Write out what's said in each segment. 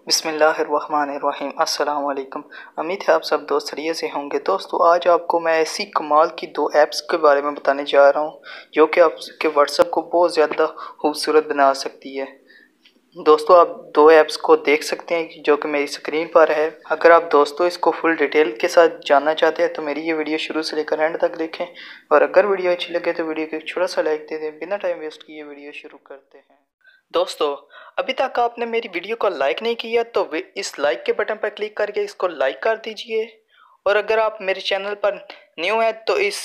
बिस्मिल्लाहिर्रहमानिर्रहीम। अस्सलाम वालेकुम। उम्मीद है आप सब दोस्त खैरियत से होंगे। दोस्तों आज आपको मैं ऐसी कमाल की दो ऐप्स के बारे में बताने जा रहा हूँ जो कि आपके व्हाट्सएप को बहुत ज़्यादा खूबसूरत बना सकती है। दोस्तों आप दो ऐप्स को देख सकते हैं जो कि मेरी स्क्रीन पर है। अगर आप दोस्तों इसको फुल डिटेल के साथ जानना चाहते हैं तो मेरी ये वीडियो शुरू से लेकर एंड तक देखें, और अगर वीडियो अच्छी लगे तो वीडियो को एक छोटा सा लाइक दे दें। बिना टाइम वेस्ट किए वीडियो शुरू करते हैं। दोस्तों अभी तक आपने मेरी वीडियो को लाइक नहीं किया तो इस लाइक के बटन पर क्लिक करके इसको लाइक कर दीजिए, और अगर आप मेरे चैनल पर न्यू हैं तो इस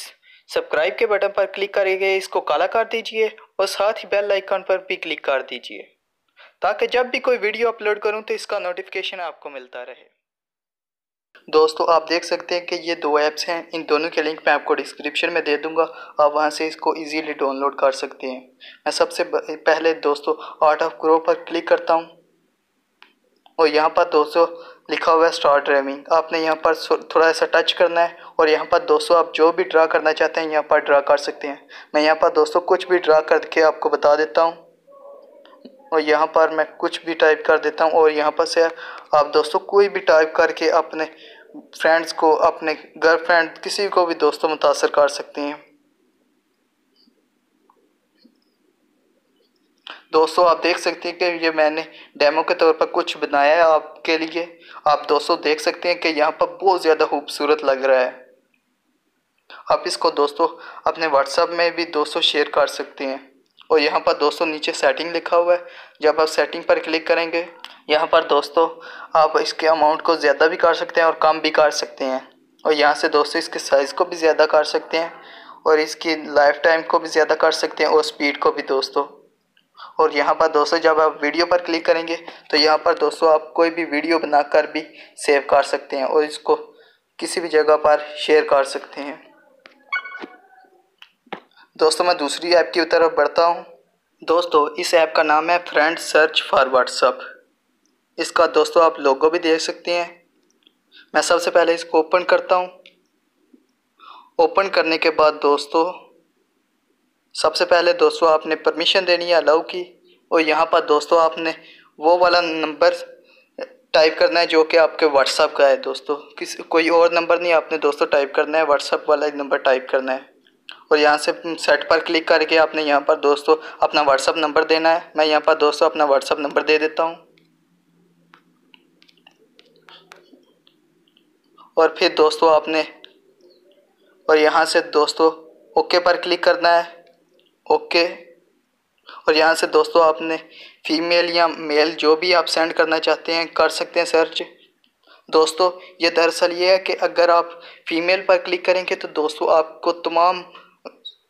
सब्सक्राइब के बटन पर क्लिक करके इसको काला कर दीजिए, और साथ ही बेल आइकन पर भी क्लिक कर दीजिए ताकि जब भी कोई वीडियो अपलोड करूं तो इसका नोटिफिकेशन आपको मिलता रहे। दोस्तों आप देख सकते हैं कि ये दो ऐप्स हैं, इन दोनों के लिंक मैं आपको डिस्क्रिप्शन में दे दूंगा, आप वहां से इसको इजीली डाउनलोड कर सकते हैं। मैं सबसे पहले दोस्तों आर्ट ऑफ ग्रो पर क्लिक करता हूं, और यहाँ पर दोस्तों लिखा हुआ है स्टार्ट ड्राइंग। आपने यहाँ पर थोड़ा सा टच करना है, और यहाँ पर दोस्तों आप जो भी ड्रा करना चाहते हैं यहाँ पर ड्रा कर सकते हैं। मैं यहाँ पर दोस्तों कुछ भी ड्रा करके आपको बता देता हूँ, और यहाँ पर मैं कुछ भी टाइप कर देता हूँ, और यहाँ पर से आप दोस्तों कोई भी टाइप करके अपने फ्रेंड्स को, अपने गर्लफ्रेंड, किसी को भी दोस्तों मुतासर कर सकते हैं। दोस्तों आप देख सकते हैं कि ये मैंने डेमो के तौर पर कुछ बनाया है आपके लिए। आप दोस्तों देख सकते हैं कि यहाँ पर बहुत ज़्यादा खूबसूरत लग रहा है। आप इसको दोस्तों अपने व्हाट्सएप में भी दोस्तों शेयर कर सकते हैं। और यहाँ पर दोस्तों नीचे सेटिंग लिखा हुआ है, जब आप सेटिंग पर क्लिक करेंगे यहाँ पर दोस्तों आप इसके अमाउंट को ज़्यादा भी कर सकते हैं और कम भी कर सकते हैं, और यहाँ से दोस्तों इसके साइज़ को भी ज़्यादा कर सकते हैं, और इसकी लाइफ टाइम को भी ज़्यादा कर सकते हैं, और स्पीड को भी दोस्तों। और यहाँ पर दोस्तों जब आप वीडियो पर क्लिक करेंगे तो यहाँ पर दोस्तों आप कोई भी वीडियो बनाकर भी सेव कर सकते हैं और इसको किसी भी जगह पर शेयर कर सकते हैं। दोस्तों मैं दूसरी ऐप की तरफ बढ़ता हूँ। दोस्तों इस ऐप का नाम है फ्रेंड सर्च फॉर व्हाट्सएप। इसका दोस्तों आप लोगो भी देख सकते हैं। मैं सबसे पहले इसको ओपन करता हूँ। ओपन करने के बाद दोस्तों सबसे पहले दोस्तों आपने परमिशन देनी है अलाउ की, और यहाँ पर दोस्तों आपने वो वाला नंबर टाइप करना है जो कि आपके व्हाट्सएप का है। दोस्तों कोई और नंबर नहीं आपने दोस्तों टाइप करना है, व्हाट्सएप वाला नंबर टाइप करना है, और यहाँ से सेट पर क्लिक करके आपने यहाँ पर दोस्तों अपना व्हाट्सएप नंबर देना है। मैं यहाँ पर दोस्तों अपना व्हाट्सएप नंबर दे देता हूँ, और फिर दोस्तों आपने और यहाँ से दोस्तों ओके पर क्लिक करना है, ओके। और यहाँ से दोस्तों आपने फीमेल या मेल जो भी आप सेंड करना चाहते हैं कर सकते हैं सर्च। दोस्तों ये दरअसल ये है कि अगर आप फीमेल पर क्लिक करेंगे तो दोस्तों आपको तमाम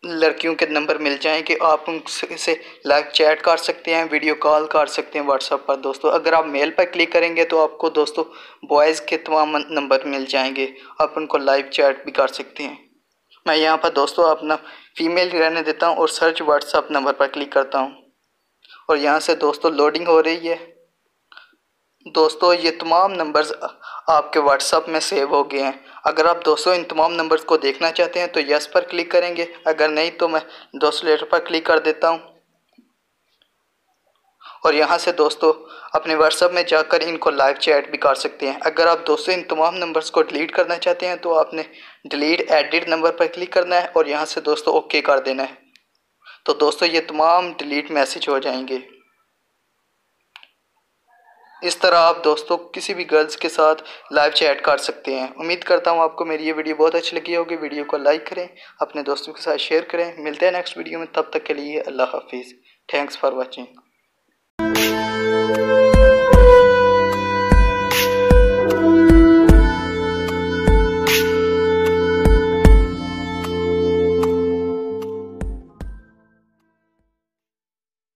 लड़कियों के नंबर मिल जाएंगे, आप उनसे लाइव चैट कर सकते हैं, वीडियो कॉल कर सकते हैं व्हाट्सएप पर। दोस्तों अगर आप मेल पर क्लिक करेंगे तो आपको दोस्तों बॉयज़ के तमाम नंबर मिल जाएंगे, आप उनको लाइव चैट भी कर सकते हैं। मैं यहाँ पर दोस्तों अपना फीमेल रहने देता हूँ और सर्च व्हाट्सएप नंबर पर क्लिक करता हूँ, और यहाँ से दोस्तों लोडिंग हो रही है। दोस्तों ये तमाम नंबर्स आपके व्हाट्सएप में सेव हो गए हैं। अगर आप दोस्तों इन तमाम नंबर्स को देखना चाहते हैं तो यस पर क्लिक करेंगे, अगर नहीं तो मैं दोस्तों लेटर पर क्लिक कर देता हूं, और यहां से दोस्तों अपने व्हाट्सएप में जाकर इनको लाइव चैट भी कर सकते हैं। अगर आप दोस्तों इन तमाम नंबर्स को डिलीट करना चाहते हैं तो आपने डिलीट एडिट नंबर पर क्लिक करना है, और यहाँ से दोस्तों ओके कर देना है। तो दोस्तों ये तमाम डिलीट मैसेज हो जाएंगे। इस तरह आप दोस्तों किसी भी गर्ल्स के साथ लाइव चैट कर सकते हैं। उम्मीद करता हूँ आपको मेरी ये वीडियो बहुत अच्छी लगी होगी। वीडियो को लाइक करें, अपने दोस्तों के साथ शेयर करें। मिलते हैं नेक्स्ट वीडियो में, तब तक के लिए अल्लाह हाफिज़। Thanks for watching.